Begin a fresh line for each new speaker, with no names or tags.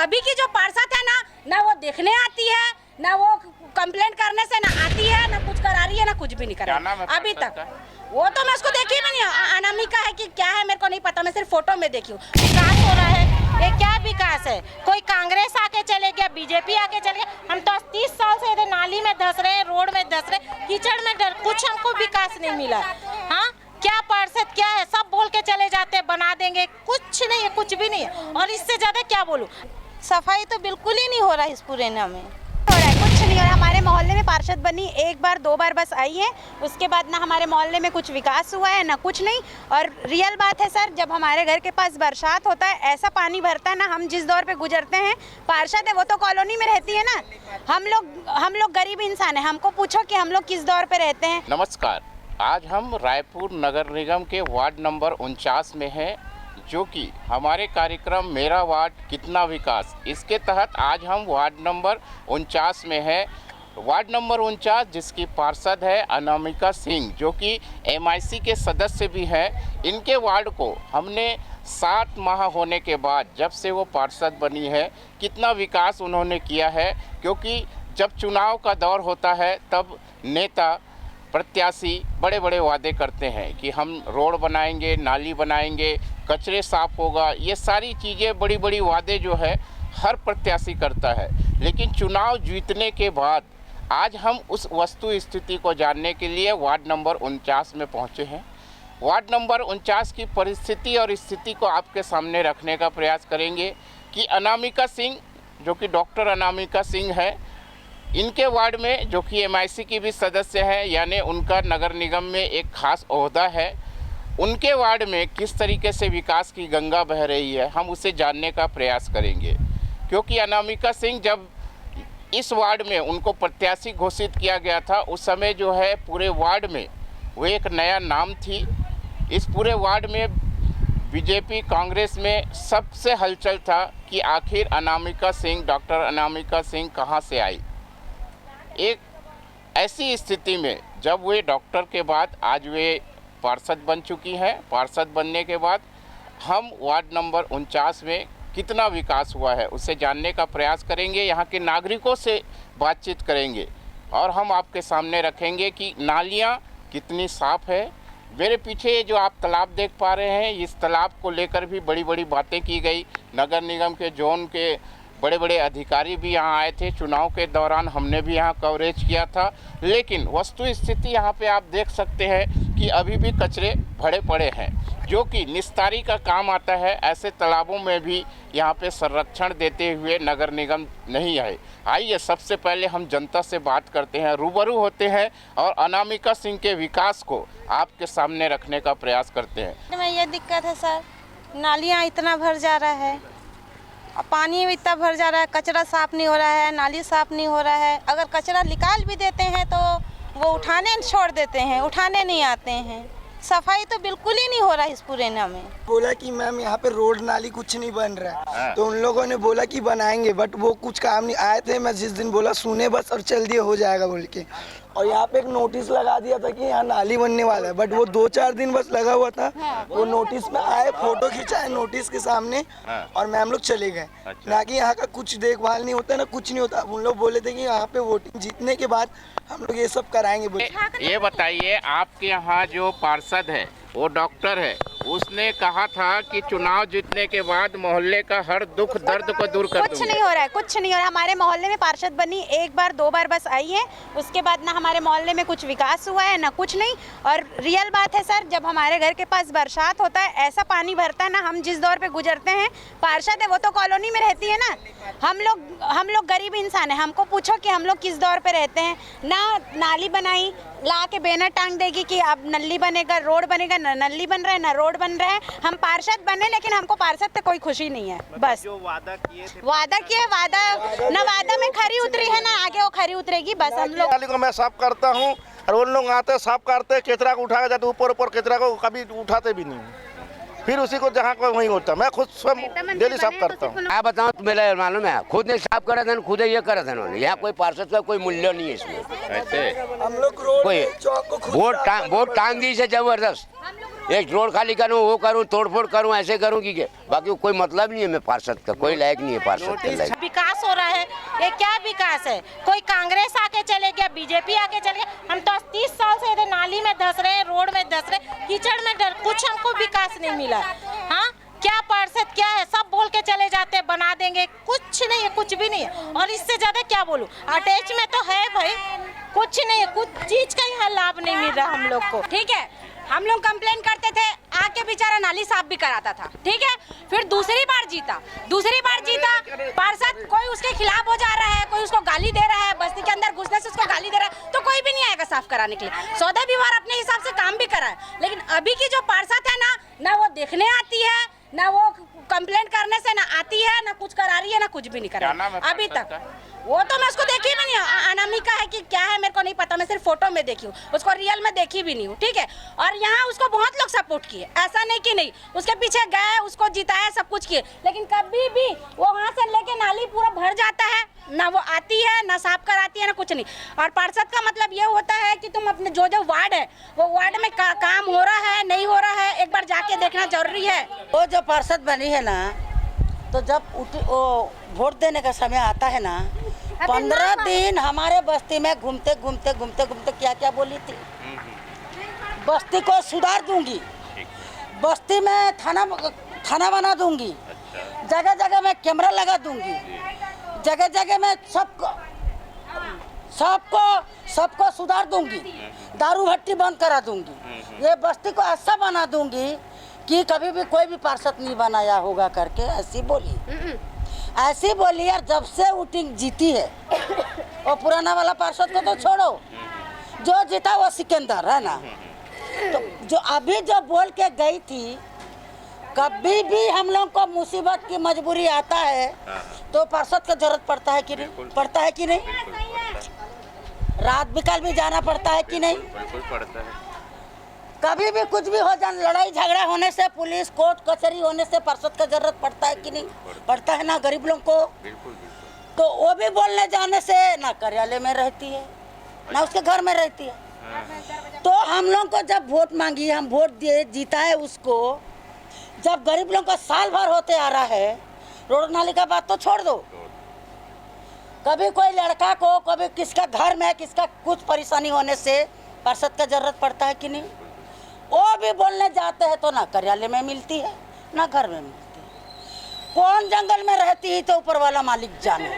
अभी की जो पार्षद है ना वो देखने आती है, ना वो कंप्लेंट करने से ना आती है, ना कुछ करा रही है, ना कुछ भी नहीं करा रही है अभी तक। वो तो मैं उसको देखी भी नहीं, अनामिका है कि क्या है मेरे को नहीं पता, मैं सिर्फ फोटो में देखी हूँ।
विकास हो रहा है, ये क्या विकास है? कोई कांग्रेस आके चले गया, बीजेपी आके चले गया, हम तो 30 साल से इधर नाली में धंस रहे, रोड में धंस रहे, कीचड़ में डर, कुछ हमको विकास नहीं मिला। हाँ, क्या पार्षद क्या है, सब बोल के चले जाते हैं बना देंगे, कुछ नहीं है, कुछ भी नहीं है। और इससे ज्यादा क्या बोलूं, सफाई तो बिल्कुल ही नहीं हो रहा है इस पुराना में।
हो रहा है, कुछ नहीं हो रहा। हमारे मोहल्ले में पार्षद बनी एक बार दो बार बस आई है, उसके बाद ना हमारे मोहल्ले में कुछ विकास हुआ है ना कुछ नहीं। और रियल बात है सर, जब हमारे घर के पास बरसात होता है, ऐसा पानी भरता है ना, हम जिस दौर पे गुजरते हैं, पार्षद है वो तो कॉलोनी में रहती है ना, हम लोग गरीब इंसान है, हमको पूछो कि हम लोग किस दौर पे रहते हैं।
नमस्कार, आज हम रायपुर नगर निगम के वार्ड नंबर 49 में हैं, जो कि हमारे कार्यक्रम मेरा वार्ड कितना विकास, इसके तहत आज हम वार्ड नंबर 49 में हैं। वार्ड नंबर 49 जिसकी पार्षद है अनामिका सिंह, जो कि MIC के सदस्य भी हैं। इनके वार्ड को हमने 7 माह होने के बाद जब से वो पार्षद बनी है, कितना विकास उन्होंने किया है, क्योंकि जब चुनाव का दौर होता है तब नेता प्रत्याशी बड़े बड़े वादे करते हैं कि हम रोड बनाएंगे, नाली बनाएंगे, कचरे साफ होगा, ये सारी चीज़ें बड़ी बड़ी वादे जो है हर प्रत्याशी करता है। लेकिन चुनाव जीतने के बाद आज हम उस वस्तु स्थिति को जानने के लिए वार्ड नंबर 49 में पहुंचे हैं। वार्ड नंबर 49 की परिस्थिति और स्थिति को आपके सामने रखने का प्रयास करेंगे कि अनामिका सिंह, जो कि डॉक्टर अनामिका सिंह है, इनके वार्ड में, जो कि MIC की भी सदस्य हैं, यानी उनका नगर निगम में एक खास ओहदा है, उनके वार्ड में किस तरीके से विकास की गंगा बह रही है, हम उसे जानने का प्रयास करेंगे। क्योंकि अनामिका सिंह, जब इस वार्ड में उनको प्रत्याशी घोषित किया गया था, उस समय जो है पूरे वार्ड में वो एक नया नाम थी। इस पूरे वार्ड में बीजेपी कांग्रेस में सबसे हलचल था कि आखिर अनामिका सिंह, डॉक्टर अनामिका सिंह कहाँ से आई। एक ऐसी स्थिति में जब वे डॉक्टर के बाद आज वे पार्षद बन चुकी हैं, पार्षद बनने के बाद हम वार्ड नंबर 49 में कितना विकास हुआ है उसे जानने का प्रयास करेंगे, यहाँ के नागरिकों से बातचीत करेंगे और हम आपके सामने रखेंगे कि नालियाँ कितनी साफ़ है। मेरे पीछे जो आप तालाब देख पा रहे हैं, इस तालाब को लेकर भी बड़ी बड़ी बातें की गई। नगर निगम के जोन के बड़े बड़े अधिकारी भी यहाँ आए थे, चुनाव के दौरान हमने भी यहाँ कवरेज किया था। लेकिन वस्तु स्थिति यहाँ पे आप देख सकते हैं कि अभी भी कचरे भरे पड़े हैं, जो कि निस्तारी का काम आता है। ऐसे तालाबों में भी यहाँ पे संरक्षण देते हुए नगर निगम नहीं आए। आइए सबसे पहले हम जनता से बात करते हैं, रूबरू होते हैं और अनामिका सिंह के विकास को आपके सामने रखने का प्रयास करते हैं।
में ये दिक्कत है सर, नालियाँ इतना भर जा रहा है, पानी भी इतना भर जा रहा है, कचरा साफ नहीं हो रहा है, नाली साफ नहीं हो रहा है। अगर कचरा निकाल भी देते हैं तो वो उठाने छोड़ देते हैं, उठाने नहीं आते हैं। सफाई तो बिल्कुल ही नहीं हो रहा है इस पुराना में।
बोला कि मैम यहाँ पे रोड नाली कुछ नहीं बन रहा है, तो उन लोगों ने बोला कि बनाएंगे, बट वो कुछ काम नहीं आए थे। मैं जिस दिन बोला सुने बस और चल दिए हो जाएगा बोल के, और यहाँ पे एक नोटिस लगा दिया था कि यहाँ नाली बनने वाला है, बट वो 2-4 दिन बस लगा हुआ था। वो नोटिस में आए, फोटो खिंचाए नोटिस के सामने और मैम लोग चले गए। ना कि यहाँ का कुछ देखभाल नहीं होता, ना कुछ नहीं होता। उन लोग बोले थे कि यहाँ पे वोटिंग जीतने के बाद हम लोग ये सब कराएंगे।
ये बताइए, आपके यहाँ जो पार्षद है वो डॉक्टर है, उसने कहा था कि चुनाव जीतने के बाद मोहल्ले का हर दुख दर्द को दूर कर दूंगी।
कुछ नहीं हो रहा है, कुछ नहीं हो रहा। हमारे मोहल्ले में पार्षद बनी एक बार दो बार बस आई है, उसके बाद ना हमारे मोहल्ले में कुछ विकास हुआ है ना कुछ नहीं। और रियल बात है सर, जब हमारे घर के पास बरसात होता है, ऐसा पानी भरता है ना, हम जिस दौर पे गुजरते हैं, पार्षद है वो तो कॉलोनी में रहती है ना, हम लोग गरीब इंसान है, हमको पूछो कि हम लोग किस दौर पे रहते हैं। ना नाली बनाई, ला के बैनर टांग देगी कि अब नली बनेगा, रोड बनेगा, ना नली बन रहा है ना रोड बन रहा है। हम पार्षद बने, लेकिन हमको पार्षद से कोई खुशी नहीं है। बस
जो वादा किए थे,
वादा में खरी उतरी है ना, आगे वो खरी उतरेगी। बस हम लोग
नाली को मैं साफ करता हूँ और उन लोग आते साफ करते, कचरा को उठाया जाता, ऊपर कचरा को कभी उठाते भी नहीं, फिर उसी को जहाँ को वहीं होता। मैं खुद स्वयं डेली साफ करता हूँ।
मैं बताऊँ तो मेरा मालूम है, खुद ने साफ करे थे, खुद ये करे थे उन्होंने। यहाँ कोई पार्षद का कोई मूल्य नहीं है इसमें।
ऐसे
हम लोग रोड
कोई
चौक को खुद
वोट टांग दी से जबरदस्त। एक रोड खाली करूँ, वो करूँ, तोड़फोड़ करूँ, ऐसे करूँ कि बाकी कोई मतलब नहीं है। मैं पार्षद का कोई लायक नहीं है, पार्षद के लायक।
विकास हो रहा है, ये क्या विकास है? कोई कांग्रेस आके चले गया, बीजेपी आके चले गया। हम तो 30 साल से इधर नाली में धस रहे, रोड में धस रहे, कीचड़ में डर, कुछ हमको विकास नहीं मिला। हाँ, क्या पार्षद क्या है? सब बोल के चले जाते हैं बना देंगे, कुछ नहीं है, कुछ भी नहीं है। और इससे ज्यादा क्या बोलूं, अटैच में तो है भाई, कुछ नहीं है, कुछ चीज का यहाँ लाभ नहीं मिल रहा हम लोग को।
ठीक है, हम लोग कंप्लेन करते थे, आके बेचारा नाली साफ भी कराता था। ठीक है, फिर दूसरी बार जीता, पार्षद कोई उसके खिलाफ हो जा रहा है, कोई उसको गाली दे रहा है, बस्ती के अंदर घुसने से उसको गाली दे रहा है, तो कोई भी नहीं आएगा साफ कराने के लिए। सौदा विभाग अपने हिसाब से काम भी करा है, लेकिन अभी की जो पार्षद है ना वो देखने आती है, ना वो कंप्लेंट करने से ना आती है, ना कुछ करा रही है, ना कुछ भी नहीं करा रही अभी तक। वो तो मैं उसको देखी भी नहीं हूँ, अनामिका है कि क्या है मेरे को नहीं पता, मैं सिर्फ फोटो में देखी हूँ, उसको रियल में देखी भी नहीं हूँ। ठीक है, और यहाँ उसको बहुत लोग सपोर्ट किए, ऐसा नहीं कि नहीं, उसके पीछे गए, उसको जिताया, सब कुछ किए, लेकिन कभी भी वो वहाँ से लेके नाली पूरा भर जाता है, ना वो आती है, ना साफ कराती है, ना कुछ नहीं। और पार्षद का मतलब ये होता है कि तुम अपने जो वार्ड है, वो वार्ड में काम हो रहा है, नहीं हो रहा है, एक बार जाके देखना जरूरी है।
वो जो पार्षद बनी है ना, तो जब वो वोट देने का समय आता है ना, 15 दिन हमारे बस्ती में घूमते घूमते क्या क्या बोली थी, बस्ती को सुधार दूंगी, बस्ती में थाना बना दूंगी, जगह जगह में कैमरा लगा दूंगी, जगह जगह में सबको सुधार दूंगी, दारू भट्टी बंद करा दूंगी, ये बस्ती को ऐसा बना दूंगी कि कभी भी कोई भी पार्षद नहीं बनाया होगा करके ऐसी बोली। यार जब से वोटिंग जीती है, और पुराना वाला पार्षद को तो छोड़ो, जो जीता वो सिकंदर है ना, तो जो अभी जो बोल के गई थी, कभी भी हम लोग को मुसीबत की मजबूरी आता है तो पार्षद का जरूरत पड़ता है कि नहीं, पड़ता है कि नहीं, रात बिकाल भी जाना पड़ता है कि नहीं,
पड़ता है।
कभी भी कुछ भी हो जाए, लड़ाई झगड़ा होने से, पुलिस कोर्ट कचहरी होने से पार्षद का जरूरत पड़ता है कि नहीं, पड़ता है ना गरीब लोगों को। तो वो भी बोलने जाने से ना कार्यालय में रहती है, ना उसके घर में रहती है। तो हम लोग को जब वोट मांगी, हम वोट दिए, जीता है उसको, जब गरीब लोगों का साल भर होते आ रहा है, रोड नाली का बात तो छोड़ दो, कभी कोई लड़का को, कभी किसका घर में किसका कुछ परेशानी होने से पार्षद का जरूरत पड़ता है कि नहीं, वो भी बोलने जाते हैं तो ना कार्यालय में मिलती है, ना घर में मिलती है। कौन जंगल में रहती है तो ऊपर वाला मालिक जाने।